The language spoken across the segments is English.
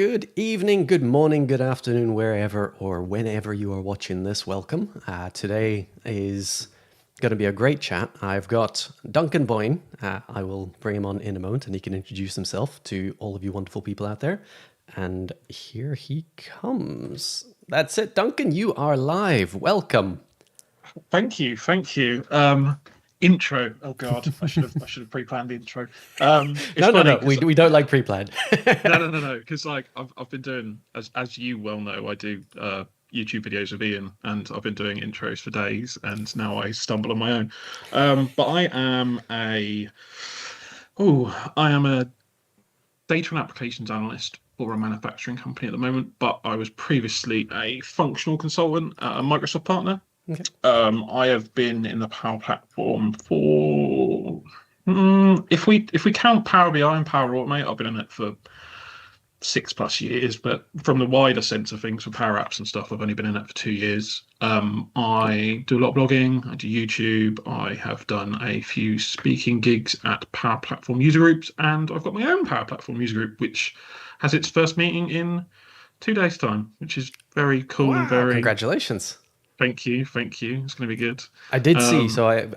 Good evening, good morning, good afternoon, wherever or whenever you are watching this. Welcome. Today is going to be a great chat. I've got Duncan Boyne. I will bring him on in a moment and he can introduce himself to all of you wonderful people out there. And here he comes. That's it, Duncan. You are live. Welcome. Thank you, thank you. Intro. Oh God, I should have pre-planned the intro. It's No. funny We don't like pre-planned. no, because like I've been doing as you well know, I do YouTube videos with Ian, and I've been doing intros for days, and now I stumble on my own. But I am a data and applications analyst for a manufacturing company at the moment, but I was previously a functional consultant at a Microsoft partner. Okay. I have been in the Power Platform for if we count Power BI and Power Automate, I've been in it for 6+ years. But from the wider sense of things for Power Apps and stuff, I've only been in it for 2 years. I do a lot of blogging. I do YouTube. I have done a few speaking gigs at Power Platform user groups, and I've got my own Power Platform user group, which has its first meeting in 2 days' time, which is very cool and Wow, very. congratulations. Thank you, thank you. It's going to be good. I did see, Um, so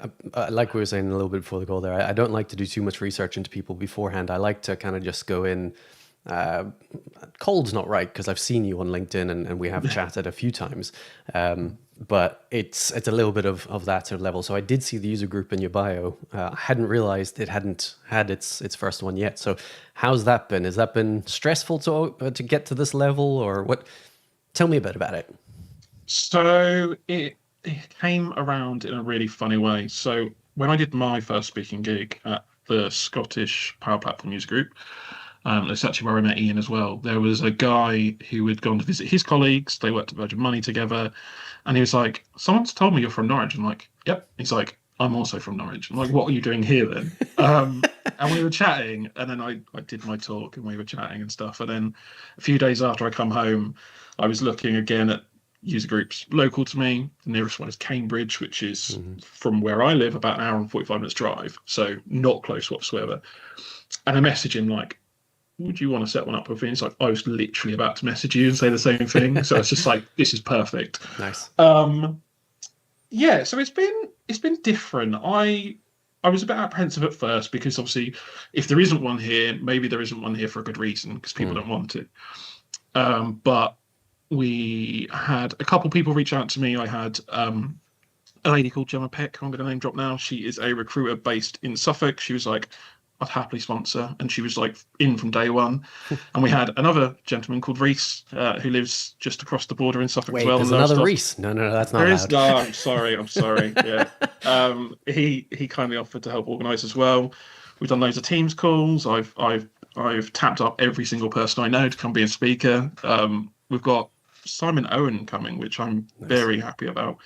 like we were saying a little bit before the call there, I don't like to do too much research into people beforehand. I like to kind of just go in. Cold's not right because I've seen you on LinkedIn and we have chatted a few times. But it's a little bit of that sort of level. So I did see the user group in your bio. I hadn't realized it hadn't had its first one yet. So how's that been? Has that been stressful to get to this level or what? Tell me a bit about it. so it came around in a really funny way. So when I did my first speaking gig at the Scottish Power Platform user group, that's actually where I met Ian as well. There was a guy who had gone to visit his colleagues. They worked at Virgin Money together, and he was like, "Someone's told me you're from Norwich." I'm like, "Yep." He's like, "I'm also from Norwich." I'm like, "What are you doing here then?" And we were chatting, and then I did my talk, and we were chatting and stuff. And then a few days after I come home, I was looking again at user groups local to me. The nearest one is Cambridge, which is from where I live about an hour and 45 minutes drive, so not close whatsoever. And I messaged him like, would you want to set one up with me? It's like I was literally about to message you and say the same thing. So it's just like this is perfect. Nice. Yeah, so it's been different. I was a bit apprehensive at first because obviously if there isn't one here, maybe there isn't one here for a good reason because people don't want it. But we had a couple people reach out to me. I had a lady called Gemma Peck, who I'm going to name drop now. She is a recruiter based in Suffolk. She was like, I'd happily sponsor. And she was like in from day one. And we had another gentleman called Reese, who lives just across the border in Suffolk as Wait, well. there's And loves another stuff. Reese. No, that's not There is, allowed. no, I'm sorry. Yeah. He kindly offered to help organise as well. We've done loads of Teams calls. I've tapped up every single person I know to come be a speaker. We've got Simon Owen coming, which I'm Nice. very happy about.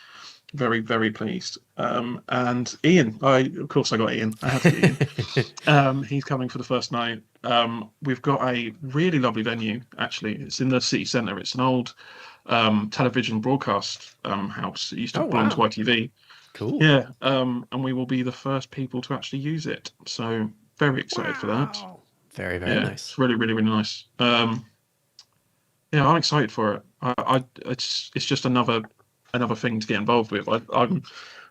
Very, very pleased. And Ian, of course I got Ian. I had to get Ian. He's coming for the first night. We've got a really lovely venue, actually. It's in the city centre. It's an old television broadcast house. It used to Oh, belong to wow. ITV. Cool. Yeah, and we will be the first people to actually use it. So very excited for that. Wow. Very, very Yeah, nice. it's really, really, really nice. Yeah, I'm excited for it. It's just another thing to get involved with. I'm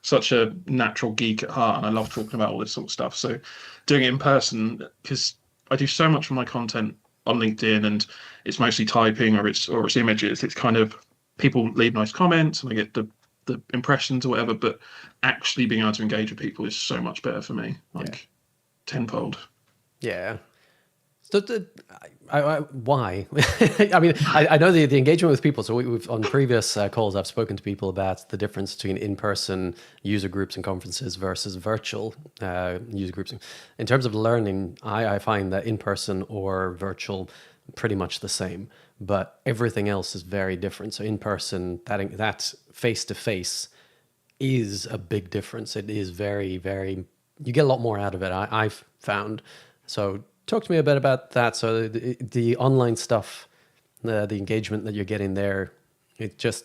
such a natural geek at heart, and I love talking about all this sort of stuff. So doing it in person, because I do so much of my content on LinkedIn, and it's mostly typing or it's images. It's kind of people leave nice comments, and I get the impressions or whatever. But actually being able to engage with people is so much better for me, Yeah. like tenfold. Yeah. So why? I mean, I know the engagement with people. So we've on previous calls, I've spoken to people about the difference between in-person user groups and conferences versus virtual user groups. In terms of learning, I find that in-person or virtual pretty much the same, but everything else is very different. So in-person, that face-to-face is a big difference. It is very, very, you get a lot more out of it, I've found. So talk to me a bit about that. So the online stuff, the engagement that you're getting there, it just,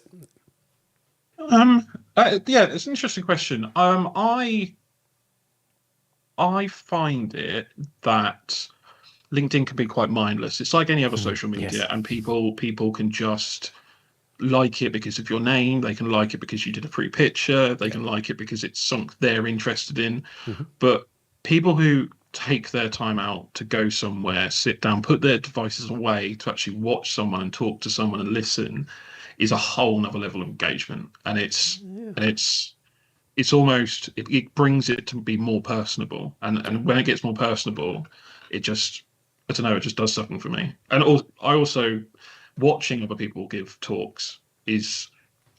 Yeah, it's an interesting question. I find it that LinkedIn can be quite mindless. It's like any other social Yes. media, and people can just like it because of your name. They can like it because you did a free picture. They Yeah. can like it because it's something they're interested in. Hmm. But people who take their time out to go somewhere, sit down, put their devices away to actually watch someone and talk to someone and listen is a whole nother level of engagement. And Yeah. it's almost it brings it to be more personable. Yeah. And when it gets more personable, it just I don't know, it just does something for me. And also, I also watching other people give talks is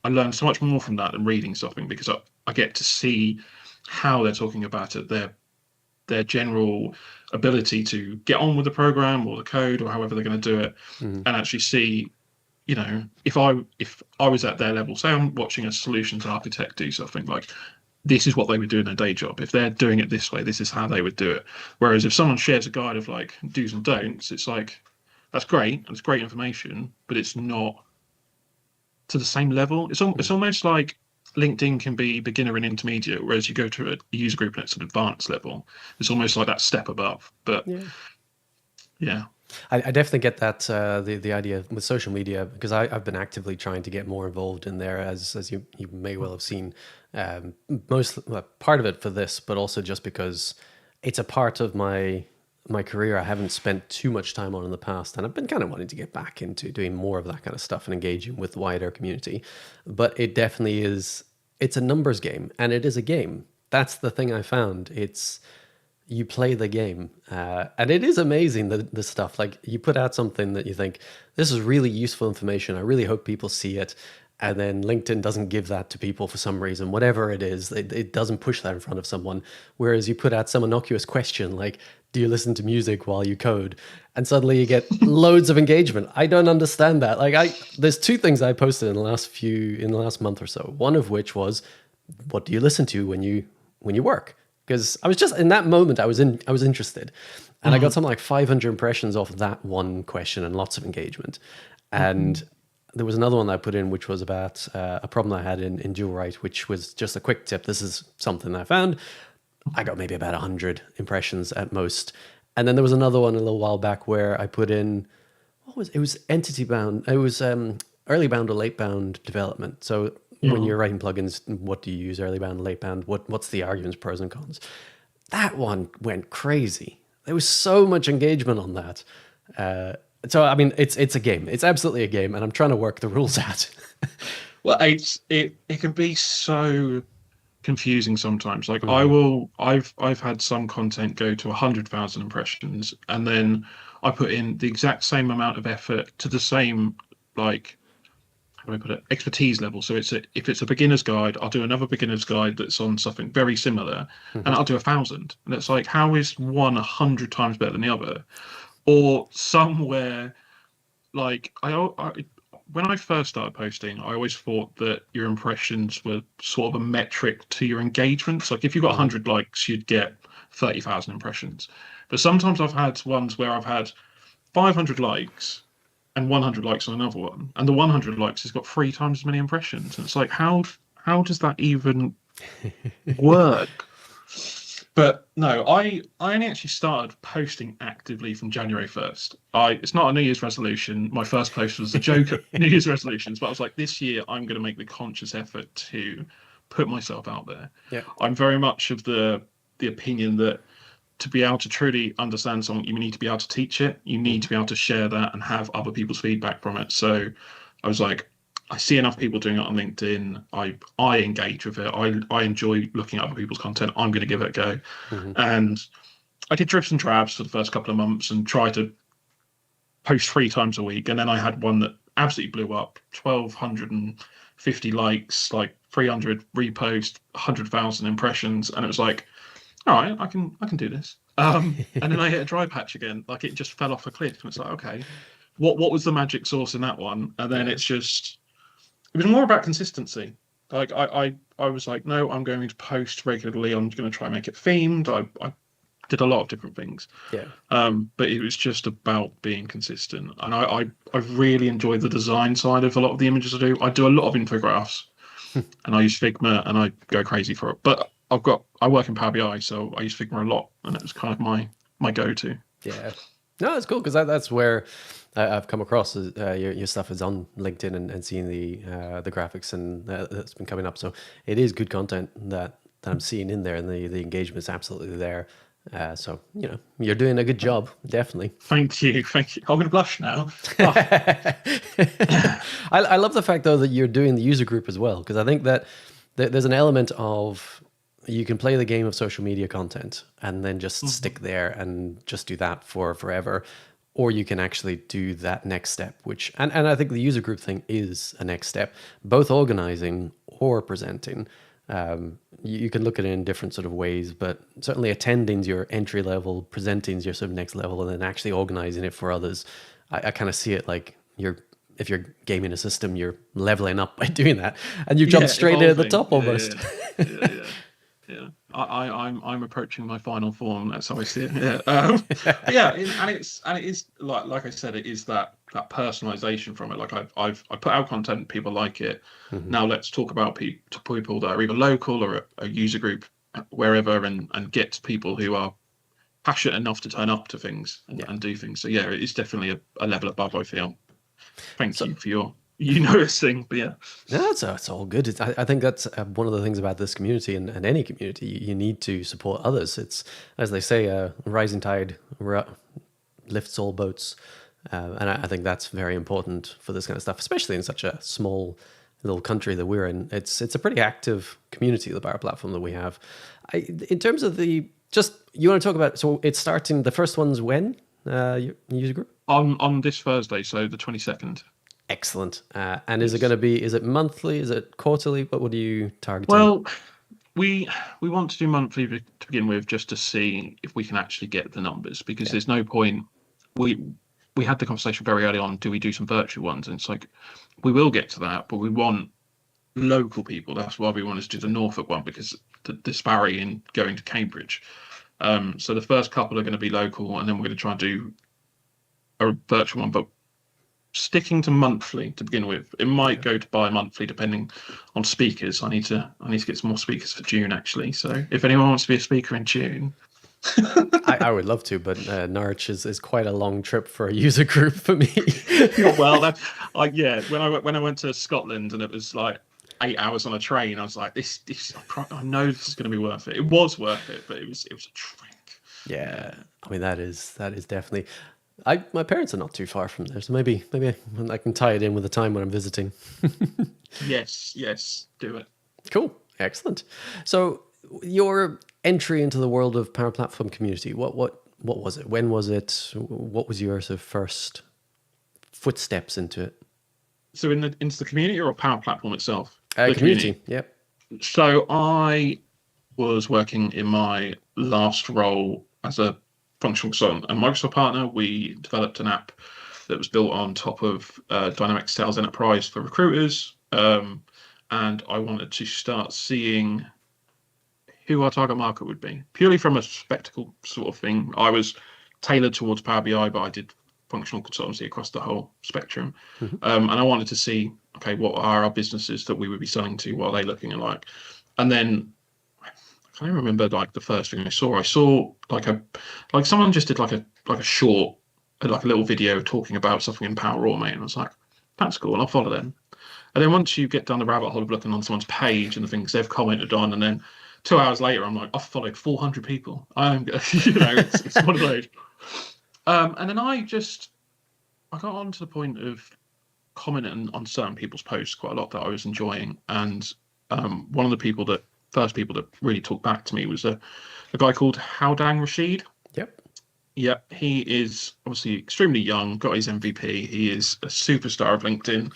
I learn so much more from that than reading something because I get to see how they're talking about it, their general ability to get on with the program or the code or however they're going to do it, Hmm. and actually see, if I was at their level, say I'm watching a solutions architect do something like this is what they would do in their day job. If they're doing it this way, this is how they would do it. Whereas if someone shares a guide of like do's and don'ts, it's like that's great, it's great information, but it's not to the same level. It's almost like LinkedIn can be beginner and intermediate, whereas you go to a user group and it's an advanced level. It's almost like that step above. But Yeah. yeah. I definitely get that the idea with social media because I've been actively trying to get more involved in there as you may well have seen most part of it for this, but also just because it's a part of my career I haven't spent too much time on in the past, and I've been kind of wanting to get back into doing more of that kind of stuff and engaging with the wider community. But it definitely is. It's a numbers game, and it is a game. That's the thing I found. It's you play the game, and it is amazing the stuff like you put out something that you think this is really useful information. I really hope people see it, and then LinkedIn doesn't give that to people for some reason, whatever it is, it doesn't push that in front of someone. Whereas you put out some innocuous question like, "Do you listen to music while you code?" and suddenly you get loads of engagement. I don't understand that. There's two things I posted in the last month or so. One of which was, "What do you listen to when you work?" Because I was just in that moment, I was interested, and I got Mhm. something like 500 impressions off that one question and lots of engagement. And there was another one that I put in, which was about a problem I had in dual write, which was just a quick tip. This is something I found. I got maybe about 100 impressions at most. And then there was another one a little while back where I put in it was entity bound. It was early bound or late bound development. So when Mhm. you're writing plugins, what do you use, early bound, late bound? What's the arguments, pros and cons? That one went crazy. There was so much engagement on that. So I mean, it's a game. It's absolutely a game, and I'm trying to work the rules out. Well, it can be so confusing sometimes. Like Hmm. I've had some content go to 100,000 impressions, and then I put in the exact same amount of effort to the same like how do I put it, expertise level. So if it's a beginner's guide, I'll do another beginner's guide that's on something very similar, Hmm. and I'll do 1,000. And it's like, how is one 100 times better than the other? Or somewhere like when I first started posting, I always thought that your impressions were sort of a metric to your engagements. Like if you got Hmm. 100 likes, you'd get 30,000 impressions. But sometimes I've had ones where I've had 500 likes and 100 likes on another one, and the 100 likes has got 3 times as many impressions. And it's like, how does that even work? But no, I only actually started posting actively from January 1st. I It's not a New Year's resolution. My first post was a joke at New Year's resolutions, but I was like, this year I'm going to make the conscious effort to put myself out there. Yeah. I'm very much of the opinion that to be able to truly understand something, you need to be able to teach it. You need Hmm. to be able to share that and have other people's feedback from it. So I was like, I see enough people doing it on LinkedIn. I engage with it. I enjoy looking at other people's content. I'm going to give it a go. Hmm. And I did dribs and drabs for the first couple of months and tried to post 3 times a week. And then I had one that absolutely blew up, 1,250 likes, like 300 reposts, 100,000 impressions. And it was like, all right, I can do this. And then I hit a dry patch again, like it just fell off a cliff. And it's like, okay, what was the magic sauce in that one? And then Yeah. it was more about consistency. Like I was like, no, I'm going to post regularly. I'm going to try and make it themed. I did a lot of different things. Yeah. But it was just about being consistent. And I really enjoy the design side of a lot of the images I do. I do a lot of infographics and I use Figma and I go crazy for it. But I work in Power BI, so I use Figma a lot, and it was kind of my go-to. Yeah. No, it's cool because that's where I've come across your stuff is on LinkedIn and seeing the graphics and that's been coming up. So it is good content that I'm seeing in there, and the engagement is absolutely there. So you're doing a good job, definitely. Thank you, thank you. I'm going to blush now. Oh, I love the fact though that you're doing the user group as well, because I think that there's an element of you can play the game of social media content and then just stick there and just do that for forever, or you can actually do that next step, which and I think the user group thing is a next step, both organizing or presenting. You can look at it in different sort of ways, but certainly attending's your entry level, presenting's your sort of next level, and then actually organizing it for others. I kind of see it like if you're gaming a system, you're leveling up by doing that, and you jump yeah, straight in at the evolving. top Yeah, almost. yeah, yeah, yeah. Yeah, I'm approaching my final form. That's how I see it. Yeah, but yeah, and it is like I said, it is that personalization from it. Like I put out content, people like it. Mhm. Now let's talk about people that are either local or a user group wherever, and get people who are passionate enough to turn up to things Yeah. and do things. So yeah, it is definitely a level above, I feel. Thank So you for your noticing. But yeah, no, it's all good. I think that's one of the things about this community and any community. You need to support others. It's, as they say, rising tide lifts all boats. And I think that's very important for this kind of stuff, especially in such a small little country that we're in. It's a pretty active community, the Power Platform that we have. In terms of you want to talk about, so it's starting, the first one's when, your user group? on this Thursday, so the 22nd. Excellent. And is it Yes. going to be, is it monthly? Is it quarterly? What are you targeting? Well, we want to do monthly to begin with, just to see if we can actually get the numbers, because Yeah. there's no point. We had the conversation very early on. Do we do some virtual ones? And it's like we will get to that, but we want local people. That's why we want to do the Norfolk one, because the disparity in going to Cambridge. So the first couple are going to be local, and then we're going to try and do a virtual one, but sticking to monthly to begin with. It might go to bi-monthly depending on speakers. I need to get some more speakers for June, actually. So if anyone wants to be a speaker in June, I would love to, but Norwich is quite a long trip for a user group for me. well, that yeah. When I went to Scotland and it was like 8 hours on a train, I was like, I know this is going to be worth it. It was worth it, but it was a trek. Yeah, I mean that is definitely. My parents are not too far from there, so maybe I can tie it in with the time when I'm visiting. Yes, do it. Cool, excellent. So your entry into the world of Power Platform community, what was it? When was it? What was your sort of first footsteps into it? So into the community or Power Platform itself? The Community, yep. So I was working in my last role as a functional consultant and Microsoft partner. We developed an app that was built on top of Dynamics Sales Enterprise for recruiters. And I wanted to start seeing who our target market would be, purely from a spectacle sort of thing. I was tailored towards Power BI, but I did functional consultancy across the whole spectrum. Mm-hmm. And I wanted to see, okay, what are our businesses that we would be selling to? What are they looking like? And then I can't even remember like the first thing I saw. I saw like someone just did like a short, like a little video talking about something in Power Automate, and I was like, that's cool, and I'll follow them. And then once you get down the rabbit hole of looking on someone's page and the things they've commented on, and then 2 hours later, I'm like, I've followed 400 people. It's one of those. And then I got on to the point of commenting on certain people's posts quite a lot that I was enjoying. And one of the first people that really talked back to me was a guy called Howdang Rashid. Yep. Yeah, he is obviously extremely young, got his MVP. He is a superstar of LinkedIn.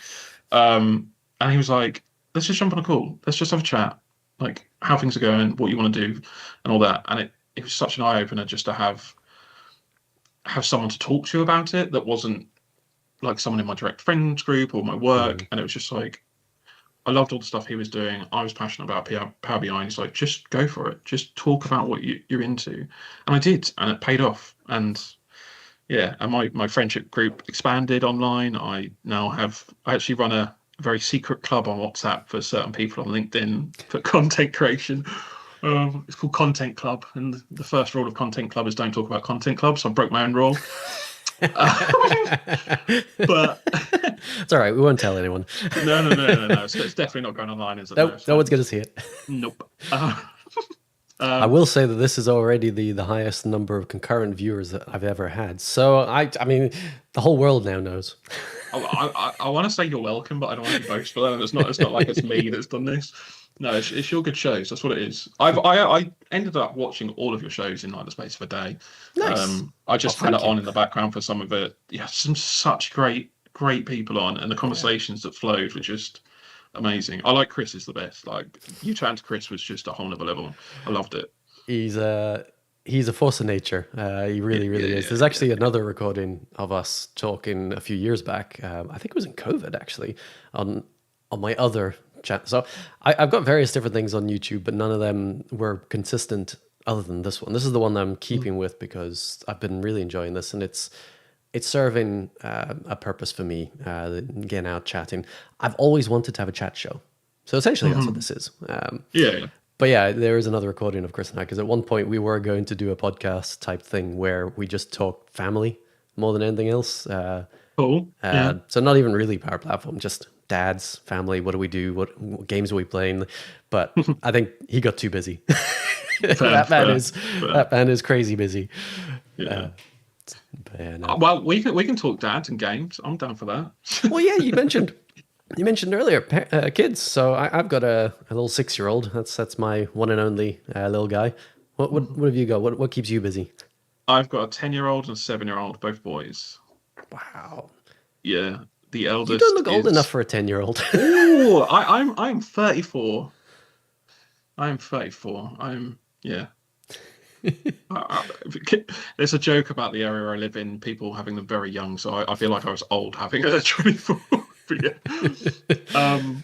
And he was like, let's just jump on a call. Let's just have a chat, like how things are going, what you want to do, and all that. And it was such an eye opener just to have someone to talk to about it that wasn't like someone in my direct friends group or my work. And it was just like, I loved all the stuff he was doing. I was passionate about Power BI. And he's like, just go for it. Just talk about what you're into. And I did, and it paid off. And yeah, and my friendship group expanded online. I actually run a very secret club on WhatsApp for certain people on LinkedIn for content creation. It's called Content Club, and the first rule of Content Club is don't talk about Content Club. So I broke my own rule. But It's all right. We won't tell anyone. no. It's definitely not going online, is it? No, No, it's no fine. one's going to see it. Nope. I Um, will say that this is already the highest number of concurrent viewers that I've ever had. So I mean, the whole world now knows. I want to say you're welcome, but I don't want to be boastful. And it's not like it's me that's done this. No, it's your good shows. That's what it is. I ended up watching all of your shows in like the space of a day. Nice. I Well, just had it thank you. on in the background for some of it. Yeah, some such great people on, and the Yeah. conversations that flowed were just amazing. I like Chris is the best. Like you chatting to Chris was just a whole nother level. I loved it. He's a he's a force of nature. He Yeah, really, yeah, really is. yeah, There's yeah. actually another recording of us talking a few years back. I think it was in COVID actually, on my other chat. So I've got various different things on YouTube, but none of them were consistent other than this one. This is the one that I'm Mm. keeping with because I've been really enjoying this, and it's serving a purpose for me. Getting out chatting. I've always wanted to have a chat show, so essentially that's what Mhm. this is. Yeah, yeah. But yeah, there is another recording of Chris and I because at one point we were going to do a podcast type thing where we just talk family more than anything else. Cool. Yeah. So not even really Power Platform, just dads, family. What do we do? What games are we playing? But I think he got too busy. Fair, that man fair, is fair. that man is crazy busy. Yeah. But yeah, no. Well, we can talk dads and games. I'm down for that. Well, yeah, you mentioned earlier kids. So I've got a little 6-year-old. That's my one and only little guy. What have you got? What keeps you busy? I've got a 10-year-old and a 7-year-old, both boys. Wow. Yeah. The You don't eldest look old enough is for a 10-year-old. Oh, I'm 34. I'm 34. I'm yeah. There's a joke about the area I live in, people having them very young, so I feel like I was old having a 24. But yeah. Um,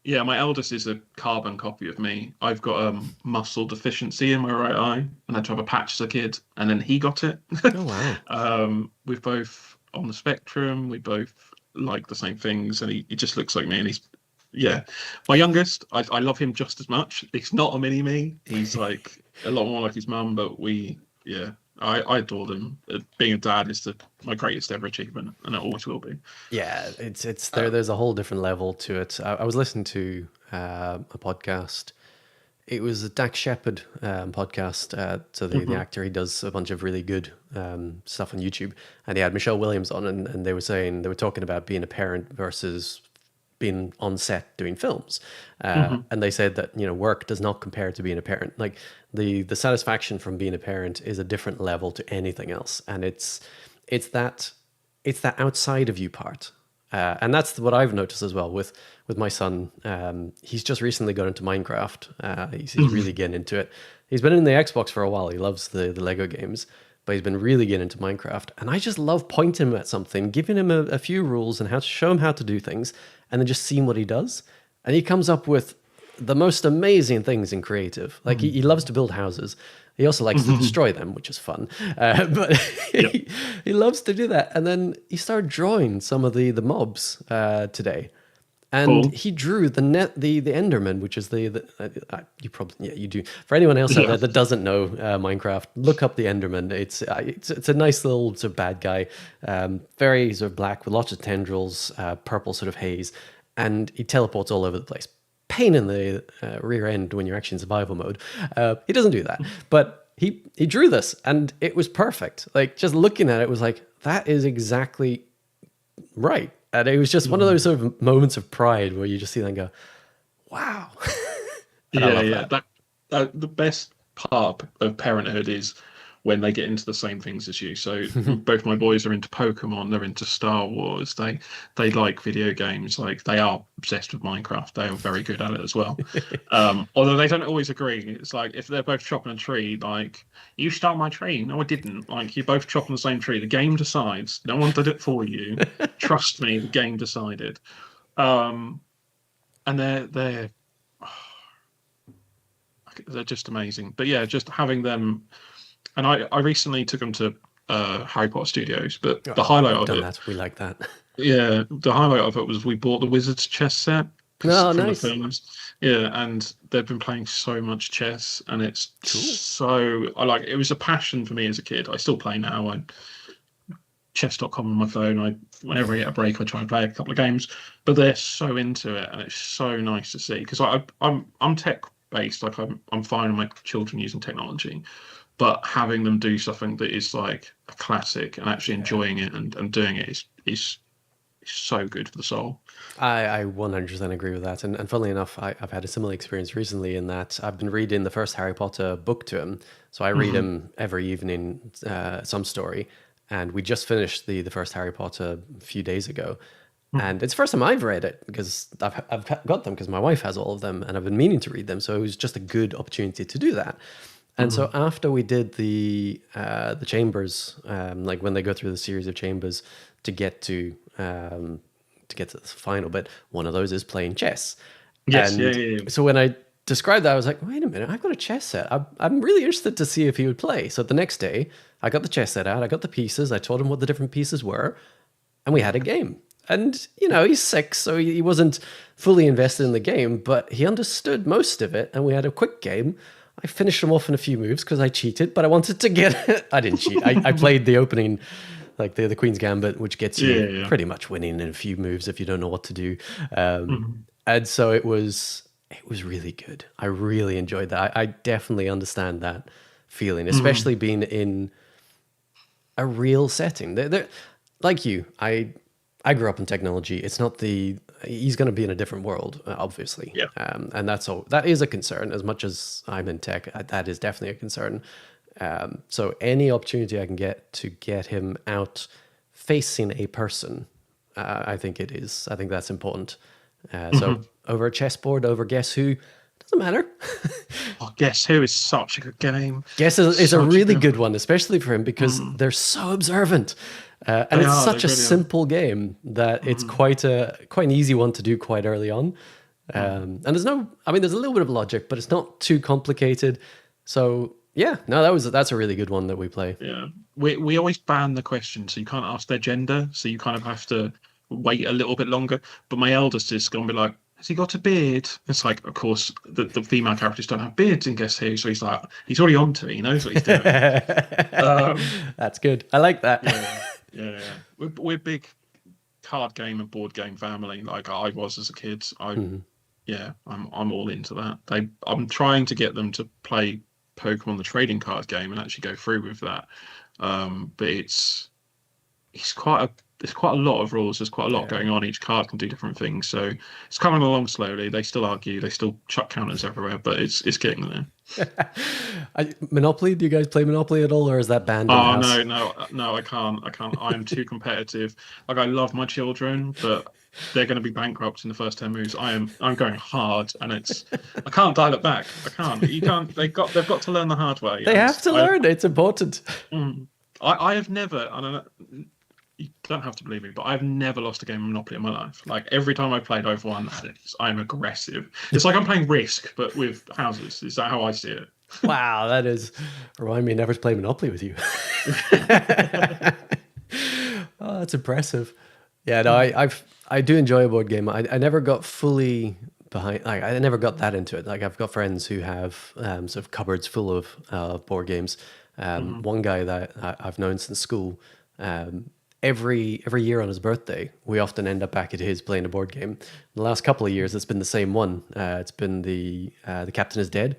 yeah, my eldest is a carbon copy of me. I've got muscle deficiency in my right eye, and I had to have a patch as a kid, and then he got it. Oh wow. We're both on the spectrum. We both like the same things, and he just looks like me. And he's yeah, my youngest. I love him just as much. He's not a mini me. He's like a lot more like his mum, but we yeah. I adore them. Being a dad is my greatest ever achievement, and it always will be. Yeah, it's there. Um, There's a whole different level to it. I was listening to a podcast. It was a Dax Shepard podcast. So the mhm, actor, he does a bunch of really good stuff on YouTube, and he had Michelle Williams on, and they were talking about being a parent versus being on set doing films, mhm, and they said that work does not compare to being a parent. Like the satisfaction from being a parent is a different level to anything else, and it's that it's that outside of you part. And that's what I've noticed as well with my son. He's just recently got into Minecraft. He's really mhm. getting into it. He's been in the Xbox for a while. He loves the Lego games, but he's been really getting into Minecraft. And I just love pointing him at something, giving him a few rules and how to show him how to do things, and then just seeing what he does. And he comes up with the most amazing things in creative. Like he loves to build houses. He also likes to Mhm. destroy them, which is fun. But Yep. he loves to do that. And then he started drawing some of the mobs today, and Cool. he drew the Enderman, which is you probably you do. For anyone else out Yeah. there that doesn't know Minecraft, look up the Enderman. It's a nice little sort of bad guy, very sort of black with lots of tendrils, purple sort of haze, and he teleports all over the place. Pain in the rear end when you're actually in survival mode. He doesn't do that, but he drew this, and it was perfect. Like just looking at it was like that is exactly right. And it was just one of those Mhm. sort of moments of pride where you just see that and go, wow. And I Yeah, love yeah. that. That the best part of parenthood is when they get into the same things as you. So both my boys are into Pokemon, they're into Star Wars, they like video games, like they are obsessed with Minecraft. They are very good at it as well. Although they don't always agree. It's like if they're both chopping a tree, like you stole my tree. No, I didn't. Like you're both chopping the same tree. The game decides. No one did it for you. Trust me, the game decided. Um, and they're just amazing. But yeah, just having them, and I recently took them to Harry Potter Studios, but the Oh, highlight we've of done it, that. We like that. yeah, the highlight of it was we bought the Wizards chess set because Oh, from the nice. films, yeah, and they've been playing so much chess, and it's Cool. so I like it was a passion for me as a kid. I still play now. chess.com on my phone. Whenever I get a break, I try and play a couple of games. But they're so into it, and it's so nice to see because I'm tech based. Like I'm fine with my children using technology, but having them do something that is like a classic and actually Yeah. enjoying it and doing it is so good for the soul. I 100% agree with that. And funnily enough, I've had a similar experience recently in that I've been reading the first Harry Potter book to him. So I read Hmm. him every evening, some story. And we just finished the first Harry Potter a few days ago. And it's the first time I've read it because I've got them because my wife has all of them and I've been meaning to read them. So it was just a good opportunity to do that. And so Hmm. after we did the chambers, like when they go through the series of chambers to get to the final bit, one of those is playing chess. Yes, yeah, And yeah, yeah. so when I described that, I was like, wait a minute, I've got a chess set. I'm really interested to see if he would play. So the next day, I got the chess set out, I got the pieces, I told him what the different pieces were, and we had a game. And, he's 6, so he wasn't fully invested in the game, but he understood most of it, and we had a quick game. I finished him off in a few moves because I cheated, but I wanted to get it. I didn't cheat. I played the opening, like the Queen's Gambit, which gets you Yeah, yeah. pretty much winning in a few moves if you don't know what to do. Um, Mhm. and so it was really good. I really enjoyed that. I definitely understand that feeling, Mhm. especially being in a real setting. Like you, I grew up in technology. It's not the he's going to be in a different world, obviously, Yeah. and that's all. That is a concern. As much as I'm in tech, that is definitely a concern. So any opportunity I can get to get him out facing a person, I think it is. I think that's important. So Mhm. over a chessboard, over Guess Who, doesn't matter. Oh, Guess Who is such a good game. Guess is a Such a really good good one. one, especially for him because Mm. they're so observant, and They it's are. They such a really are. simple game that it's Mm. quite an easy one to do quite early on. Mm. And there's a little bit of logic, but it's not too complicated. So yeah, no, that's a really good one that we play. Yeah. We always ban the question, so you can't ask their gender, so you kind of have to wait a little bit longer. But my eldest is gonna be like, has he got a beard? It's like, of course, the female characters don't have beards in Guess Who, so he's like, he's already onto it. He knows what he's doing. Um, That's good. I like that. yeah, yeah, yeah. We're big card game and board game family, like I was as a kid. Mhm. Yeah, I'm all into that. I'm trying to get them to play Pokemon the trading card game and actually go through with that. But it's quite a there's quite a lot of rules. There's quite a lot Yeah. going on. Each card can do different things, so it's coming along slowly. They still argue, they still chuck counters everywhere, but it's getting there. Monopoly? Do you guys play Monopoly at all, or is that banned in the Oh house? no, no, no! I can't. I am too competitive. Like I love my children, but they're going to be bankrupt in the first 10 moves. I'm going hard, and I can't dial it back. I can't. You can't. They've got to learn the hard way. They And have to learn. It's important. mm, I have never. I don't know. You don't have to believe me, but I've never lost a game of Monopoly in my life. Like every time I played, I've won. And I'm aggressive. It's like I'm playing Risk, but with houses. Is that how I see it? Wow, that is remind me never to play Monopoly with you. Oh, that's impressive. Yeah, no, I do enjoy a board game. I never got fully behind. Like, I never got that into it. Like, I've got friends who have sort of cupboards full of board games. Mhm. One guy that I've known since school. Um, every year on his birthday, we often end up back at his playing a board game. The last couple of years, it's been the same one. It's been the Captain is Dead,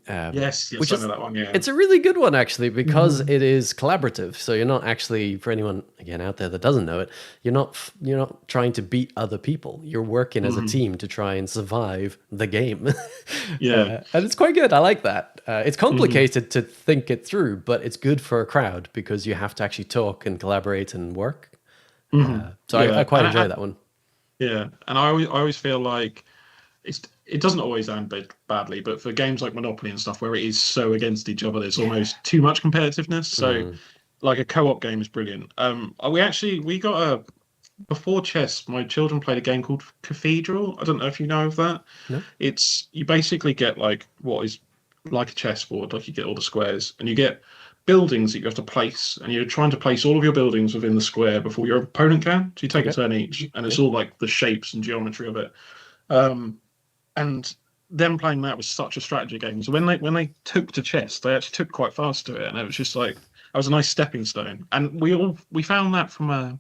Yes, yes, which I know is that one. Yeah. it's a really good one actually because Mhm. it is collaborative. So you're not actually, for anyone again out there that doesn't know it, you're not trying to beat other people. You're working as a Mhm. team to try and survive the game, Yeah. and it's quite good. I like that. It's Mhm. complicated to think it through, but it's good for a crowd because you have to actually talk and collaborate and work. Mhm. So I Yeah, quite enjoy that one. yeah, and I always feel like it doesn't always end badly, but for games like Monopoly and stuff where it is so against each other, there's Yeah. almost too much competitiveness. So Mm. like a co-op game is brilliant. We got a before chess, my children played a game called Cathedral. I don't know if you know of that. No. It's you basically get like what is like a chessboard, like you get all the squares, and you get buildings that you have to place, and you're trying to place all of your buildings within the square before your opponent can. So you take a Okay. turn each, and Yeah. it's all like the shapes and geometry of it. Um, and them playing that was such a strategy game. So when they took to chess, they actually took quite fast to it, and it was just like was a nice stepping stone. And we found that from a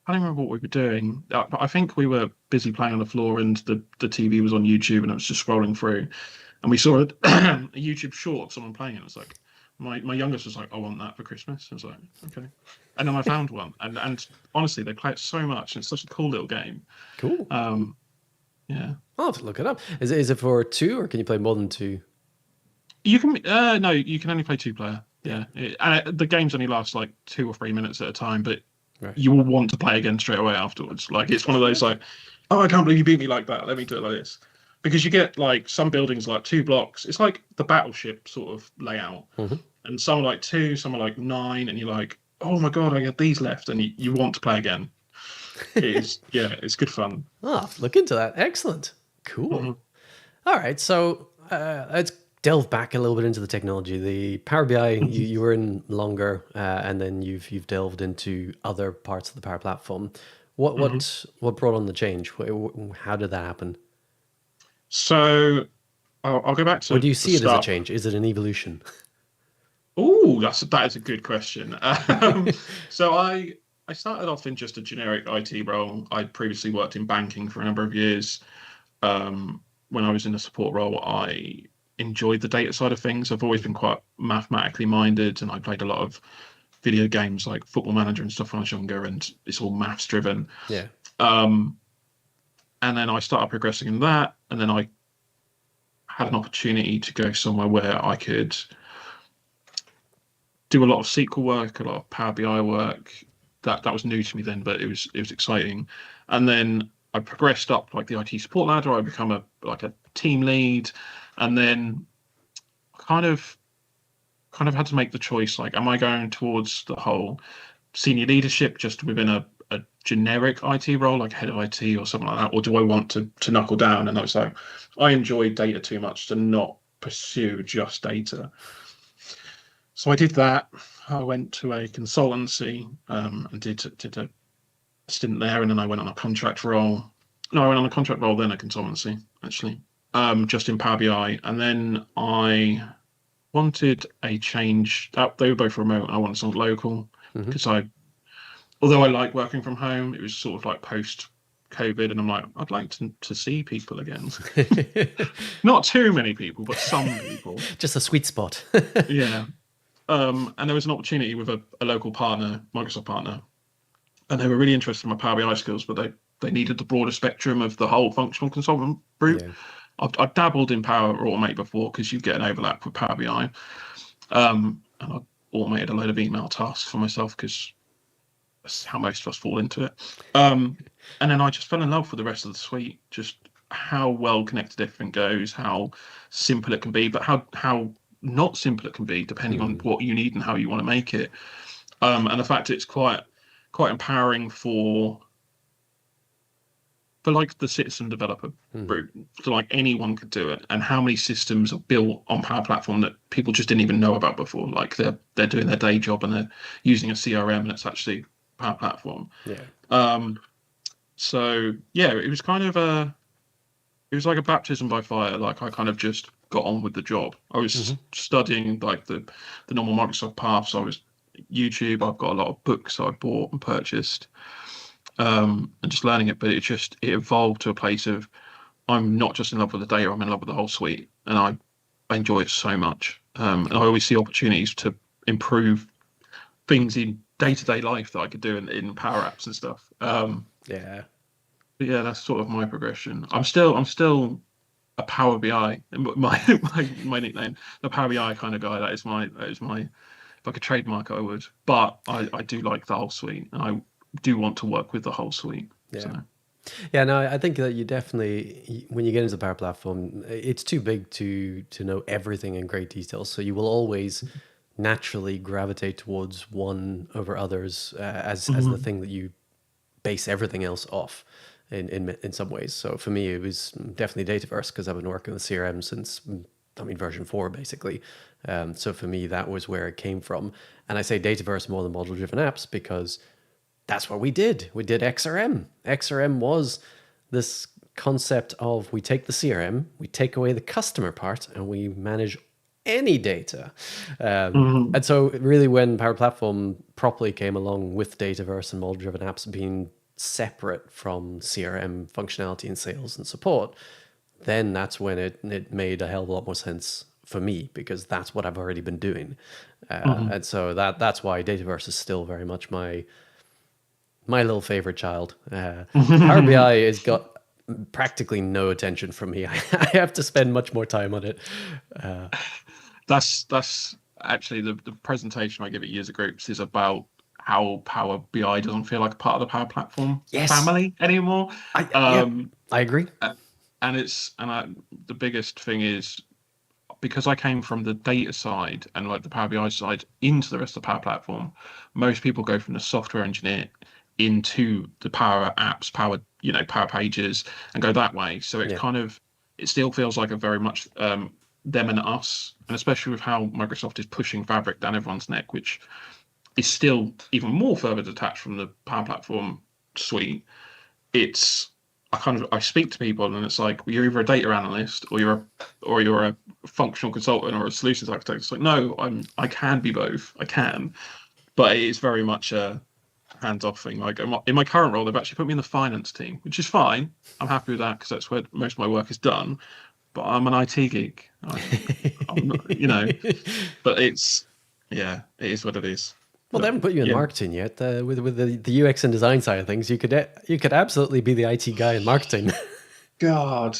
I don't remember what we were doing. I think we were busy playing on the floor, and the TV was on YouTube, and I was just scrolling through, and we saw a YouTube short of someone playing it. It was like my youngest was like, "I want that for Christmas." I was like, "Okay," and then I found one, and honestly, they play it so much, and it's such a cool little game. Cool. Yeah, I'll have to look it up. Is it for two, or can you play more than two? you can no, you can only play two player. Yeah, and the games only last like 2 or 3 minutes at a time, but Right. you will want to play again straight away afterwards. Like it's one of those like, oh, I can't believe you beat me like that. Let me do it like this. Because you get like some buildings like 2 blocks. It's like the battleship sort of layout. Mm-hmm. And some are like 2, some are like 9, and you're like, oh my god, I got these left, and you want to play again. It is, yeah, it's good fun. Ah, look into that. Excellent. Cool. Mhm. All right. So let's delve back a little bit into the technology. The Power BI you were in longer, and then you've delved into other parts of the Power Platform. What Mhm. what brought on the change? How did that happen? So I'll go back Or to do you the see it as a start. change? Is it an evolution? Oh, that is a good question. So I started off in just a generic IT role. I'd previously worked in banking for a number of years. When I was in a support role, I enjoyed the data side of things. I've always been quite mathematically minded, and I played a lot of video games like Football Manager and stuff when I was younger, and it's all maths driven. Yeah. Um, and then I started progressing in that, and then I had an opportunity to go somewhere where I could do a lot of SQL work, a lot of Power BI work. That was new to me then, but it was exciting. And then I progressed up like the IT support ladder. I become a team lead, and then kind of kind of had to make the choice like, am I going towards the whole senior leadership just within a generic IT role, like head of IT or something like that, or do I want to knuckle down? And I was like, I enjoy data too much to not pursue just data. So I did that. I went to a consultancy and did a stint there, and then I went on a contract role. No, I went on a contract role, then a consultancy, actually, just in Power BI. And then I wanted a change. They were both remote, and I wanted something local Hmm. because although I like working from home, it was sort of like post COVID, and I'm like, I'd like to see people again. Not too many people, but some people. Just a sweet spot. Yeah. And there was an opportunity with a local partner, Microsoft partner, and they were really interested in my Power BI skills, but they needed the broader spectrum of the whole functional consultant route. Yeah. I've dabbled in Power Automate before because you get an overlap with Power BI, and I automated a load of email tasks for myself because that's how most of us fall into it. And then I just fell in love with the rest of the suite, just how well connected everything goes, how simple it can be, but how not simple it can be depending on Mm. what you need and how you want to make it. And the fact it's quite empowering for like the citizen developer Mm. route. So like anyone could do it, and how many systems are built on Power Platform that people just didn't even know about before. Like they're doing their day job and they're using a CRM and it's actually Power Platform. Yeah. Um, so yeah, it was like a baptism by fire. Like I kind of just got on with the job. I Hmm. was studying like the normal Microsoft paths. I was YouTube. I've got a lot of books I bought and purchased, and just learning it. But it evolved to a place of I'm not just in love with the data. I'm in love with the whole suite, and I enjoy it so much. And I Cool. always see opportunities to improve things in day-to-day life that I could do in Power Apps and stuff. Yeah. But yeah, that's sort of my progression. I'm still a Power BI. My nickname, the Power BI kind of guy. That is my. If I could trademark, I would. But I do like the whole suite, and I do want to work with the whole suite. So. Yeah. Yeah, no, I think that you definitely, when you get into the Power Platform, it's too big to know everything in great detail. So you will always naturally gravitate towards one over others as the Mhm. thing that you base everything else off in some ways. So for me, it was definitely Dataverse because I've been working with CRM since I mean version 4 basically. So for me, that was where it came from. And I say Dataverse more than model driven apps because that's what we did. We did XRM. XRM was this concept of we take the CRM, we take away the customer part, and we manage any data. Mhm. And so really when Power Platform properly came along with Dataverse and model-driven apps being separate from CRM functionality and sales and support, then that's when it made a hell of a lot more sense for me, because that's what I've already been doing. Mhm. And so that's why Dataverse is still very much my little favorite child. Power BI has got practically no attention from me. I have to spend much more time on it. That's actually the presentation I give at user groups is about how Power BI doesn't feel like a part of the Power Platform Yes, family anymore. yeah, Um, I agree. and the biggest thing is because I came from the data side and like the Power BI side into the rest of the Power Platform. Most people go from the software engineer into the Power Apps, Power Pages, and go that way. So it's Yeah, kind of it still feels like a very much them and us, and especially with how Microsoft is pushing Fabric down everyone's neck, which is still even more further detached from the Power Platform suite. It's I speak to people and it's like well, you're either a data analyst or you're a functional consultant or a solutions architect. It's like no, I can be both. I can, but it is very much a hands-off thing. Like in my current role, they've actually put me in the finance team, which is fine. I'm happy with that because that's where most of my work is done. But I'm an IT geek. I'm not, but it's yeah, it is what it is. well, they But haven't put you in yeah, marketing yet. With the UX and design side of things, you could absolutely be the IT guy in marketing. God,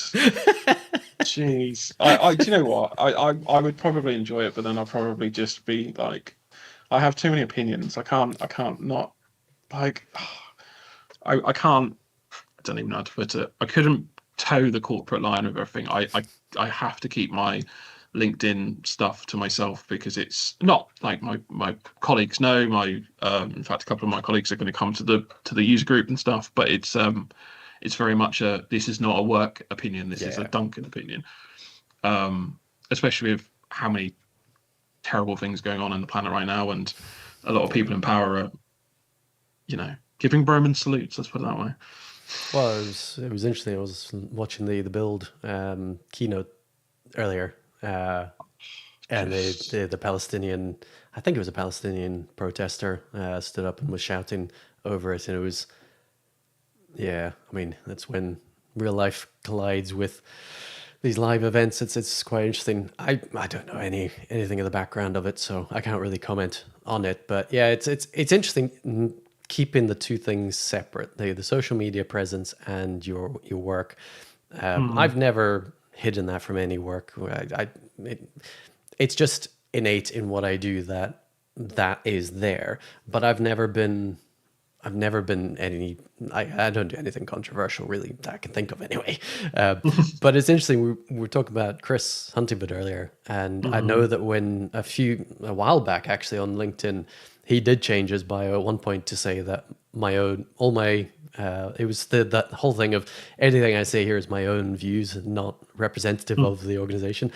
jeez. Do you know what? I would probably enjoy it, but then I'd probably just be like, I have too many opinions. I can't not like, I can't. I don't even know how to put it. I couldn't toe the corporate line with everything. I have to keep my LinkedIn stuff to myself because it's not like my colleagues know. In fact, a couple of my colleagues are going to come to the user group and stuff, but it's very much a this is not a work opinion. This is a Yeah. Duncan opinion. Especially with how many terrible things going on in the planet right now, and a lot of people in power are, giving Broman salutes. Let's put it that way. Well, it was interesting. I was watching the build keynote earlier, and Just the Palestinian, I think it was a Palestinian protester, stood up and was shouting over it, and it was, yeah. I mean, that's when real life collides with these live events. It's quite interesting. I don't know anything in the background of it, so I can't really comment on it. But yeah, it's interesting keeping the two things separate, the social media presence and your work. mhm. I've never hidden that from any work. It, it's just innate in what I do that is there. But I've never been any. I don't do anything controversial really that I can think of anyway. But it's interesting. We were talking about Chris Huntingford earlier, and I know Mhm. that when a while back actually on LinkedIn, he did change his bio at one point to say that all my it was that whole thing of anything I say here is my own views, not representative Mm. of the organization.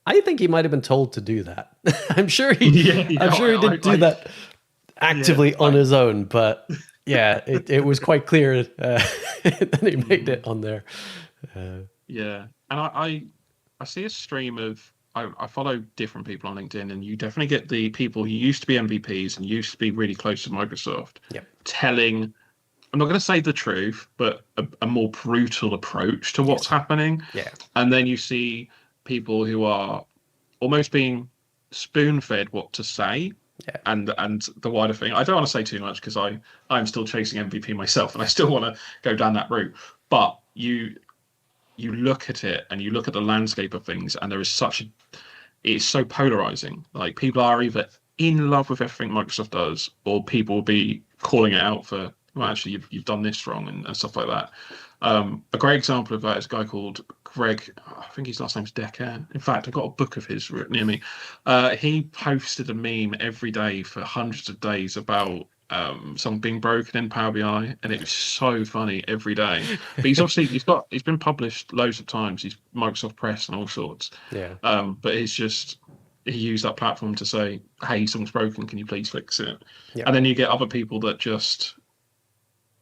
I think he might have been told to do that. Yeah, I'm yeah, sure he did do that yeah, actively on his own, but yeah, it was quite clear that he made mhm. it on there. Yeah, and I see a stream of I follow different people on LinkedIn, and you definitely get the people who used to be MVPs and used to be really close to Microsoft Yep. telling. I'm not going to say the truth, but a more brutal approach to what's Yes. happening. Yeah. And then you see people who are almost being spoon-fed what to say, Yeah. and the wider thing. I don't want to say too much because I'm still chasing MVP myself, and I still want to go down that route. But you look at it and you look at the landscape of things, and there is it's so polarizing. Like people are either in love with everything Microsoft does, or people will be calling it out for, well, actually, you've done this wrong and stuff like that. A great example of that is a guy called Greg. I think his last name's Decker. In fact, I've got a book of his written near me. He posted a meme every day for hundreds of days about something being broken in Power BI, and it was so funny every day. But he's been published loads of times. He's Microsoft Press and all sorts. Yeah. But it's just he used that platform to say, "Hey, something's broken. Can you please fix it?" And Yep. then you get other people that just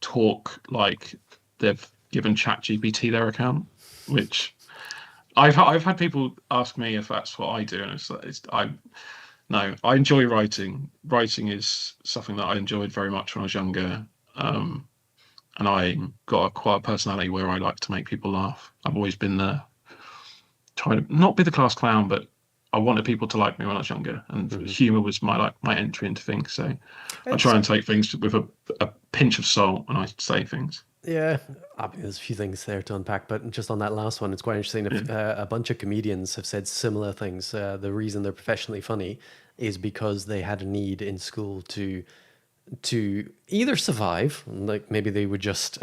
talk like they've given ChatGPT their account, which I've had people ask me if that's what I do, and I no, I enjoy writing. Writing is something that I enjoyed very much when I was younger. Um, and I got a quite a personality where I like to make people laugh. I've always been the trying to not be the class clown, but I wanted people to like me when I was younger, and Mhm. humor was my entry into things. So I try It's and take things with a pinch of salt when I say things. Yeah, I mean, there's a few things there to unpack, but just on that last one, it's quite interesting. Yeah. If a bunch of comedians have said similar things. The reason they're professionally funny is because they had a need in school to either survive, like maybe they were just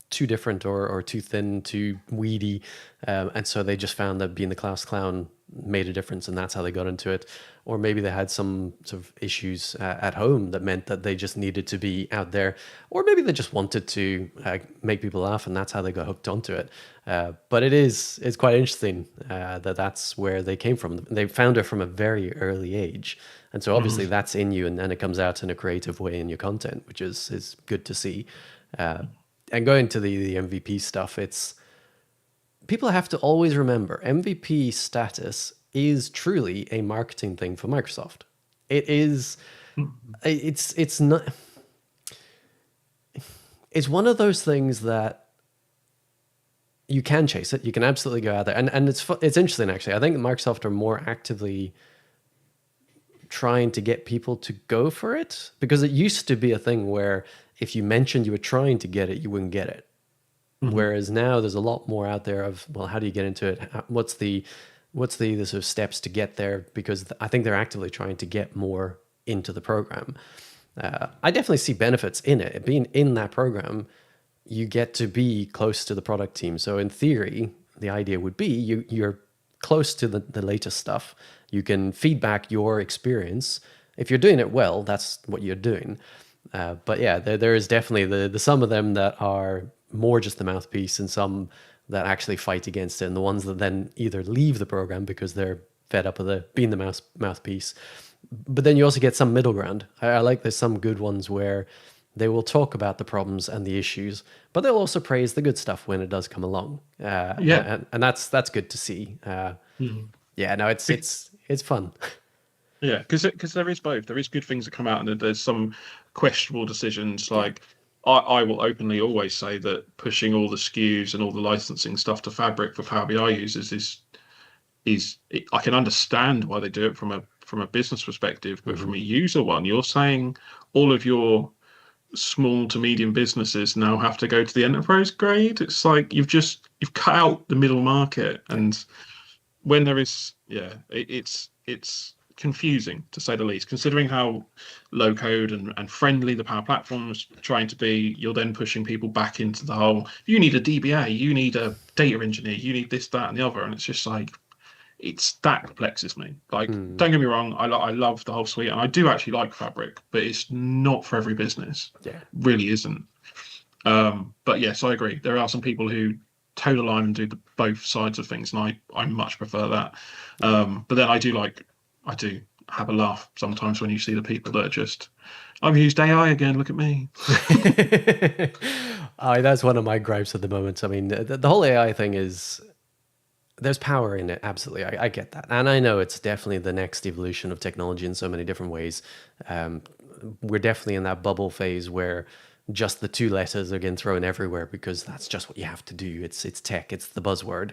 too different or too thin, too weedy, and so they just found that being the class clown made a difference, and that's how they got into it. Or maybe they had some sort of issues at home that meant that they just needed to be out there, or maybe they just wanted to make people laugh, and that's how they got hooked onto it. But it's quite interesting that that's where they came from. They found it from a very early age, and so obviously Mhm. that's in you, and then it comes out in a creative way in your content, which is good to see. Uh, and going to the MVP stuff, it's people have to always remember MVP status is truly a marketing thing for Microsoft. It is. It's not. It's one of those things that you can chase it. You can absolutely go out there, and it's interesting actually. I think Microsoft are more actively trying to get people to go for it, because it used to be a thing where if you mentioned you were trying to get it, you wouldn't get it. Mhm. Whereas now there's a lot more out there of, well, how do you get into it? What's the sort of steps to get there? Because I think they're actively trying to get more into the program. I definitely see benefits in it. Being in that program, you get to be close to the product team. So in theory, the idea would be you're close to the latest stuff. You can feedback your experience. If you're doing it well, that's what you're doing. But yeah, there is definitely the some of them that are more just the mouthpiece, and some that actually fight against it, and the ones that then either leave the program because they're fed up with being the mouthpiece. But then you also get some middle ground. I like there's some good ones where they will talk about the problems and the issues, but they'll also praise the good stuff when it does come along, Yeah. and that's good to see. Mhm. Yeah, no, it's fun. Yeah, because there is both. There is good things that come out, and then there's some questionable decisions. Yeah. Like I will openly always say that pushing all the SKUs and all the licensing stuff to Fabric for Power BI users is I can understand why they do it from a business perspective, but Hmm. from a user one, you're saying all of your small to medium businesses now have to go to the enterprise grade. It's like you've cut out the middle market, Yeah. and when there is, yeah, it's confusing to say the least, considering how low code and friendly the Power Platform is trying to be. You're then pushing people back into the whole, you need a DBA, you need a data engineer, you need this, that, and the other. And it's just like, it's that perplexes me. Like, Mm. don't get me wrong, I love the whole suite, and I do actually like Fabric, but it's not for every business. Yeah. Really isn't. But yes, I agree. There are some people who toe the line and do both sides of things, and I much prefer that. Yeah. But then I do have a laugh sometimes when you see the people that are just, I've used AI again. Look at me. That's one of my gripes at the moment. I mean, the whole AI thing is there's power in it. Absolutely, I get that, and I know it's definitely the next evolution of technology in so many different ways. Um, we're definitely in that bubble phase where just the two letters are getting thrown everywhere because that's just what you have to do. It's tech. It's the buzzword.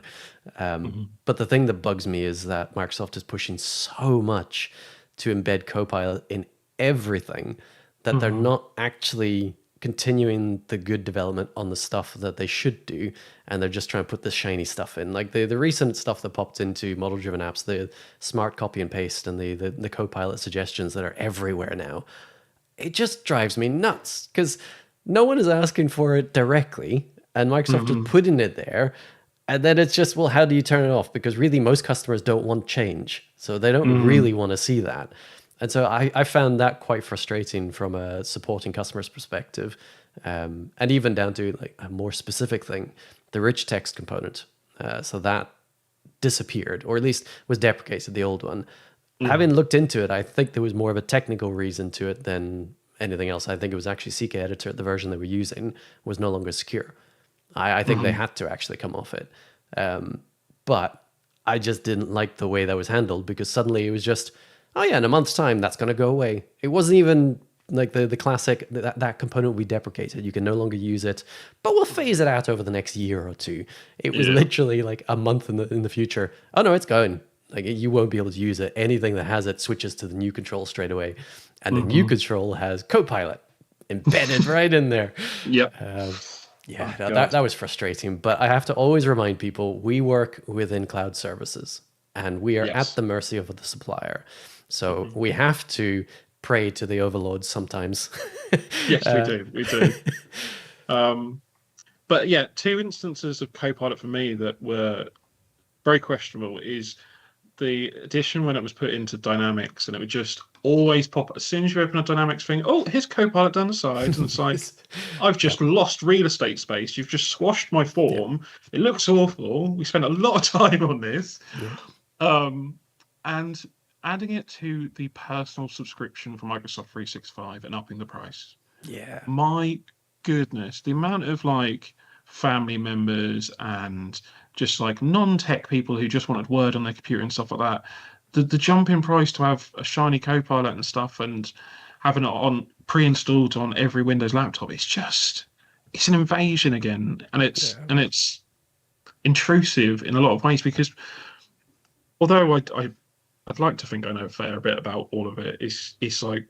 Mhm. But the thing that bugs me is that Microsoft is pushing so much to embed Copilot in everything that they're Mhm. not actually continuing the good development on the stuff that they should do, and they're just trying to put the shiny stuff in, like the recent stuff that popped into model driven apps, the smart copy and paste, and the Copilot suggestions that are everywhere now. It just drives me nuts because no one is asking for it directly, and Microsoft is Mhm. putting it there. And then it's just, well, how do you turn it off? Because really, most customers don't want change. So they don't really Mhm. want to see that. And so I found that quite frustrating from a supporting customers perspective. And even down to like a more specific thing, the rich text component. So that disappeared, or at least was deprecated, the old one. Having Mhm. looked into it, I think there was more of a technical reason to it than anything else. I think it was actually CK Editor, the version they were using, was no longer secure. I think they Mhm. had to actually come off it. Um, But I just didn't like the way that was handled because suddenly it was just, oh yeah, in a month's time that's going to go away. It wasn't even like the classic that component will be deprecated. You can no longer use it, but we'll phase it out over the next year or two. It was Yeah. literally like a month in the future. Oh no, it's gone. Like you won't be able to use it. Anything that has it switches to the new control straight away, and the new Hmm. control has Copilot embedded right in there. Yep. Yeah, Oh no, that God. that was frustrating. But I have to always remind people we work within cloud services and we are at Yes. the mercy of the supplier. So Hmm. we have to pray to the overlords sometimes. Yes, we do. We do. Um, but yeah, two instances of Copilot for me that were very questionable is the addition when it was put into Dynamics, and it would just always pop as soon as you open a Dynamics thing. Oh, here's Copilot down the side, and it's like, I've Yeah, just lost real estate space. You've just squashed my yeah, form. It looks awful. We spent a lot of time on this. yeah, Um, and adding it to the personal subscription for Microsoft 365 and upping the price. yeah, My goodness, the amount of like family members and just like non-tech people who just wanted Word on their computer and stuff like that. The jump in price to have a shiny Copilot and stuff and having it on pre-installed on every Windows laptop, it's an invasion again. And yeah. it's intrusive in a lot of ways because although I'd like to think I know a fair bit about all of it, it's like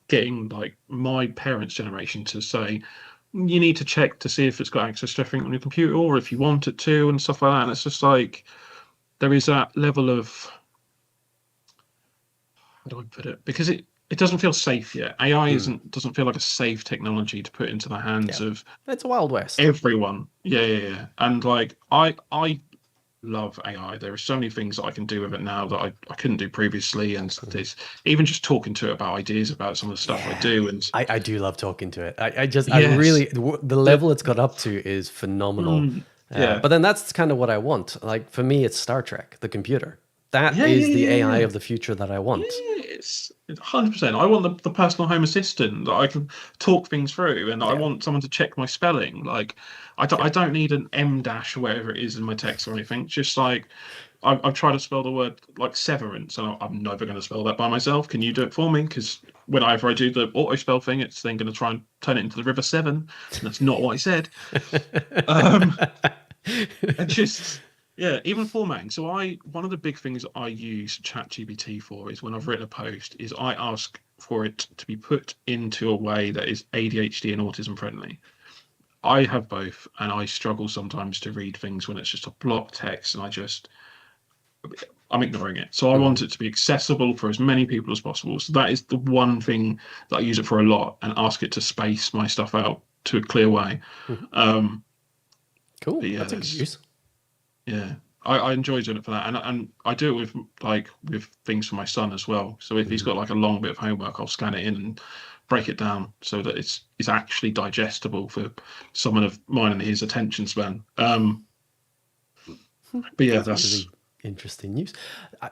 getting like my parents' generation to say you need to check to see if it's got access to everything on your computer or if you want it to and stuff like that. And it's just like there is that level of how do I put it? Because it doesn't feel safe yet. AI Mm, doesn't feel like a safe technology to put into the hands yeah. of It's a Wild West. everyone. Yeah, yeah, yeah. And like I love AI. There are so many things that I can do with it now that I couldn't do previously. And Mhm. there's even just talking to it about ideas about some of the stuff I Yeah. do. And I do love talking to it. I yes, really, the the level it's got up to is phenomenal. yeah, But then that's kind of what I want. Like for me, it's Star Trek, the computer. That yeah, yeah, is the yeah, AI yeah. of the future that I want. It's 100%. I want the personal home assistant that I can talk things through, and I Yeah. want someone to check my spelling. Like, Yeah. I don't need an M dash or whatever it is in my text or anything. Just like I've tried to spell the word like severance, and I'm never going to spell that by myself. Can you do it for me? Because whenever I do the auto spell thing, it's then going to try and turn it into the River Severn, and that's not what I said. Um, and just yeah, even formatting. So I one of the big things I use ChatGPT for is when I've written a post is I ask for it to be put into a way that is ADHD and autism friendly. I have both, and I struggle sometimes to read things when it's just a block text, and I'm ignoring it. So I want Mhm. it to be accessible for as many people as possible. So that is the one thing that I use it for a lot, and ask it to space my stuff out to a clear way. Mhm. Um, Cool. but yeah, That's a good there's use. yeah, I enjoy doing it for that, and I do it with like with things for my son as well. So if he's Mhm. got like a long bit of homework, I'll scan it in and break it down so that it's actually digestible for someone of mine and his attention span. But yeah, That's a that's really interesting use. I,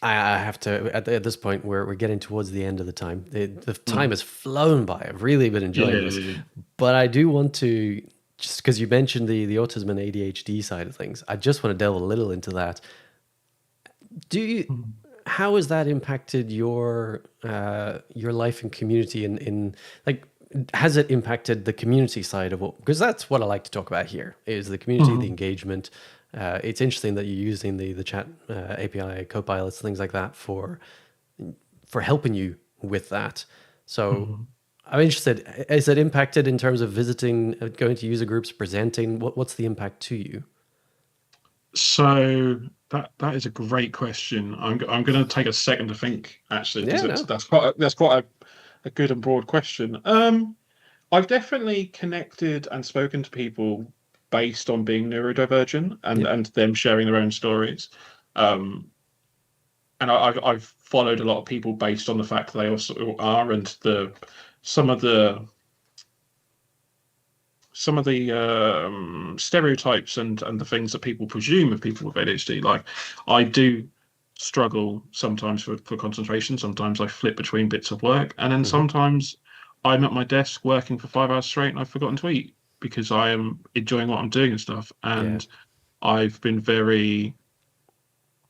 I have to at this point we're getting towards the end of the time. The time mm, has flown by. I've really been yeah, enjoying this, but I do want to just because you mentioned the autism and ADHD side of things. I just want to delve a little into that. Do you? mm, How has that impacted your life and community? In like, has it impacted the community side of what? Because that's what I like to talk about here is the community, the mm, engagement. It's interesting that you're using the chat API, copilots, things like that for helping you with that. So mm. I'm interested. Is it impacted in terms of visiting, going to user groups, presenting? What's the impact to you? So that is a great question. I'm going to take a second to think actually because Yeah, it's no, that's quite a good and broad question. I've definitely connected and spoken to people based on being neurodivergent yeah, and them sharing their own stories. Um, and I've followed a lot of people based on the fact that they also are and the some of the stereotypes and the things that people presume of people with ADHD. Like I do struggle sometimes for concentration. Sometimes I flip between bits of work, and then hmm, sometimes I'm at my desk working for 5 hours straight and I've forgotten to eat because I am enjoying what I'm doing and stuff. yeah, And I've been very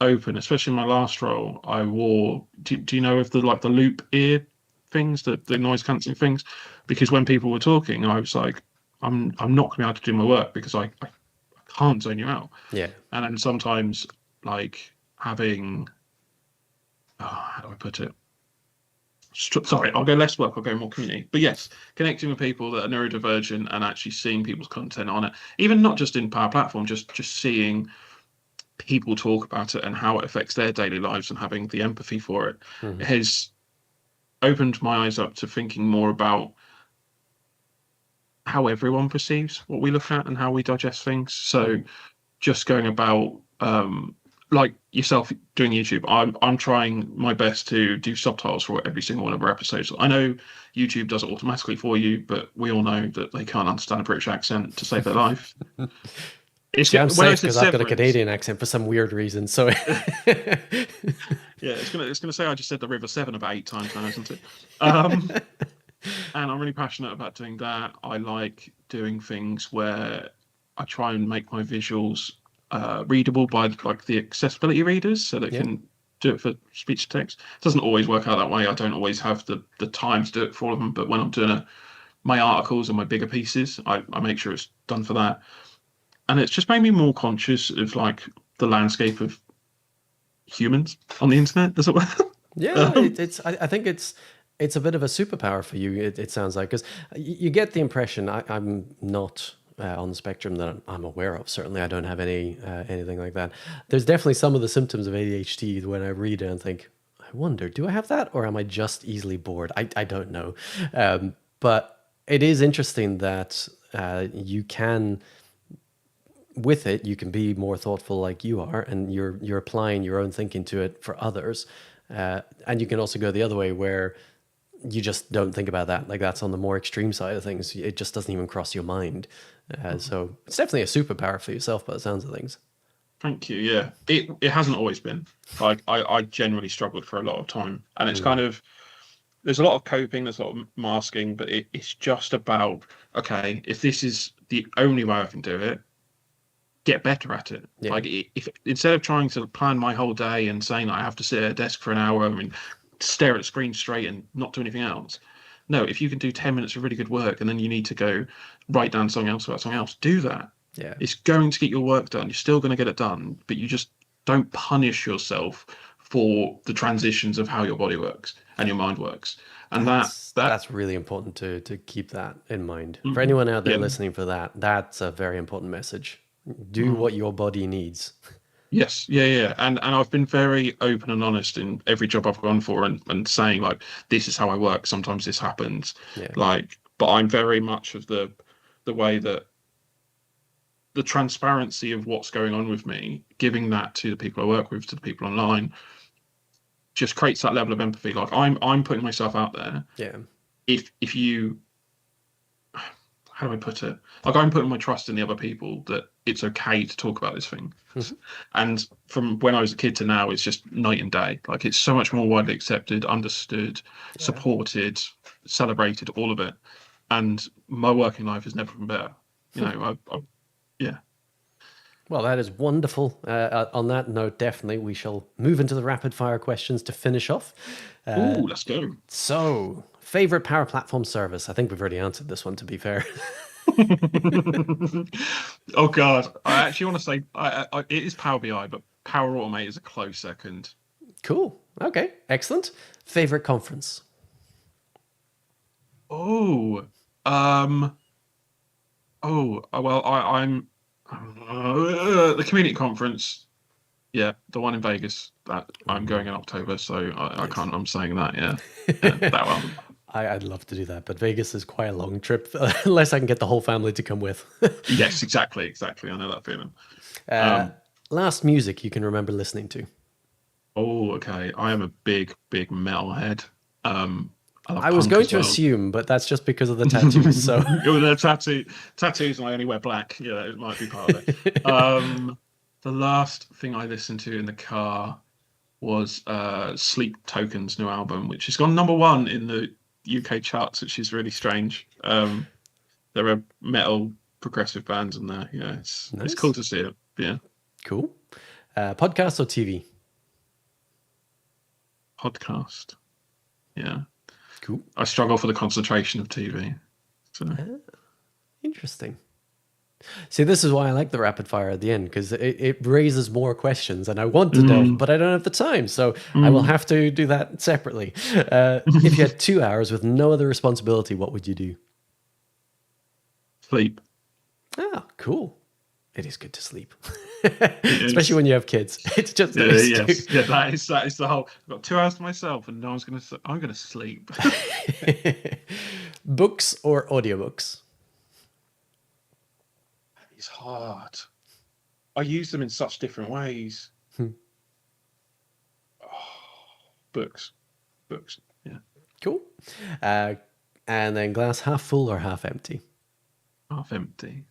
open, especially in my last role. I wore. Do you know of the like the loop ear things, the noise cancelling things? Because when people were talking, I was like, I'm not going to be able to do my work because I can't zone you out. Yeah. And then sometimes like having, oh, how do I put it? Sorry, I'll go less work, I'll go more community. But yes, connecting with people that are neurodivergent and actually seeing people's content on it, even not just in Power Platform, just seeing people talk about it and how it affects their daily lives and having the empathy for it Hmm. has opened my eyes up to thinking more about how everyone perceives what we look at and how we digest things. So Hmm. just going about like yourself doing YouTube, I'm trying my best to do subtitles for every single one of our episodes. I know YouTube does it automatically for you, but we all know that they can't understand a British accent to save their life. It's See, I'm when I safe said because I've got a Severance, Canadian accent for some weird reason. So, yeah, it's gonna say I just said the River Severn about 8 times now, isn't it? Um, and I'm really passionate about doing that. I like doing things where I try and make my visuals readable by like the accessibility readers, so they yeah, can do it for speech to text. It doesn't always work out that way. I don't always have the time to do it for all of them, but when I'm doing my articles and my bigger pieces, I make sure it's done for that. And it's just made me more conscious of like the landscape of humans on the internet, as it were. yeah. No, um, I think it's a bit of a superpower for you. It sounds like because you get the impression I'm not on the spectrum that I'm aware of. Certainly, I don't have anything like that. There's definitely some of the symptoms of ADHD when I read it and think, I wonder, do I have that or am I just easily bored? I don't know, but it is interesting that you can with it, you can be more thoughtful like you are, and you're applying your own thinking to it for others. And you can also go the other way where you just don't think about that. Like that's on the more extreme side of things. It just doesn't even cross your mind. So it's definitely a superpower for yourself by the sounds of things. Thank you. Yeah, it hasn't always been. Like I generally struggled for a lot of time, and it's kind Mm, of there's a lot of coping, there's a lot of masking, but it's just about okay, if this is the only way I can do it, get better at it. yeah, Like if instead of trying to plan my whole day and saying that I have to sit at a desk for an hour and stare at the screen straight and not do anything else. No, if you can do 10 minutes of really good work and then you need to go write down something else about something else, do that. yeah. It's going to get your work done. You're still going to get it done, but you just don't punish yourself for the transitions of how your body works and your mind works. And that That's really important to keep that in mind. For mm, anyone out there yeah. listening for that, that's a very important message. Do Mm. what your body needs. Yes, yeah, yeah. And I've been very open and honest in every job I've gone for and saying like this is how I work. Sometimes this happens. Yeah. Like, but I'm very much of the way that the transparency of what's going on with me, giving that to the people I work with, to the people online, just creates that level of empathy. Like I'm putting myself out there. Yeah. If you how do I put it? Like I'm putting my trust in the other people that it's okay to talk about this thing. Mhm. And from when I was a kid to now, it's just night and day. Like it's so much more widely accepted, understood, Yeah. supported, celebrated, all of it. And my working life has never been better. You know, yeah. Well, that is wonderful. On that note, definitely we shall move into the rapid fire questions to finish off. Ooh, let's go. So, favorite Power Platform service? I think we've already answered this one, to be fair. Oh God, I actually want to say it is Power BI, but Power Automate is a close second. Cool. Okay. Excellent. Favorite conference? Oh, um, well, I'm the community conference. Yeah, the one in Vegas that I'm going in October, so I Nice. can't. I'm saying that. Yeah, yeah, that one. I'd love to do that, but Vegas is quite a long trip, unless I can get the whole family to come with. Yes, exactly, exactly. I know that feeling. uh, Um, last music you can remember listening to? oh, okay. I am a big, big metalhead. I love I was punk going as to well. assume, but that's just because of the tattoos. So, With the tattoos, and I only wear black. Yeah, it might be part of it. The last thing I listened to in the car was Sleep Token's new album, which has gone #1 in the UK charts, which is really strange. There are metal progressive bands in there. Yeah, it's cool nice. to see it. Yeah. Cool. Podcast or TV? Podcast. Yeah. Cool. I struggle for the concentration of TV. So Interesting. See, this is why I like the rapid fire at the end, because it raises more questions, and I want to delve, but I don't have the time, so I will have to do that separately. If you had 2 hours with no other responsibility, what would you do? sleep. Ah, cool. It is good to sleep, especially when you have kids. It's just Yeah, those yes. two. Yeah, that is the whole. I've got 2 hours to myself, and no one's gonna. I'm gonna sleep. Books or audiobooks? It's hard. I use them in such different ways. Books, books. Yeah, Cool. And then glass half full or half empty? half empty.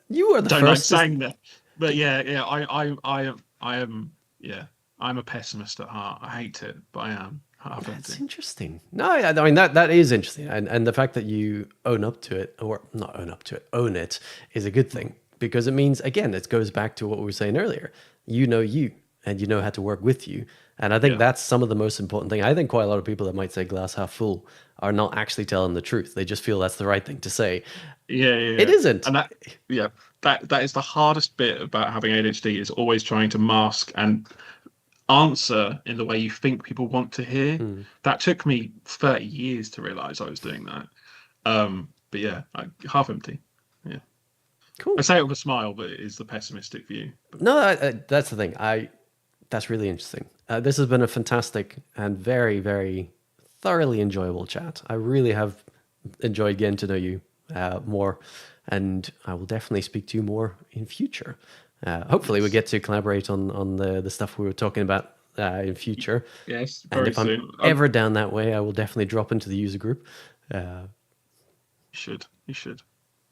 You are the Don't like first. saying that, but yeah. I am. Yeah, I'm a pessimist at heart. I hate it, but I am half That's empty. interesting. No, I mean that is interesting, and the fact that you own up to it, or not own up to it, own it, is a good thing, because it means, again, it goes back to what we were saying earlier. You know you, and you know how to work with you, and I think Yeah. that's some of the most important thing. I think quite a lot of people that might say glass half full are not actually telling the truth. They just feel that's the right thing to say. Yeah. It isn't. And that is the hardest bit about having ADHD, is always trying to mask and answer in the way you think people want to hear. That took me 30 years to realize I was doing that. But yeah, half empty. Yeah. Cool. I say it with a smile, but it is the pessimistic view. No, that's the thing. That's really interesting. This has been a fantastic and very, very thoroughly enjoyable chat. I really have enjoyed getting to know you more, and I will definitely speak to you more in future. Hopefully, we get to collaborate on the stuff we were talking about in future. Yes, And very if I'm soon. ever down that way, I will definitely drop into the user group. You should.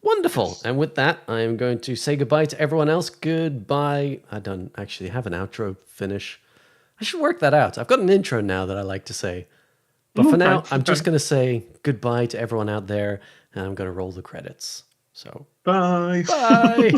Wonderful. Yes. And with that, I am going to say goodbye to everyone else. Goodbye. I don't actually have an outro finish. I should work that out. I've got an intro now that I like to say. But for now, I'm just going to say goodbye to everyone out there, and I'm going to roll the credits. So, Bye. bye.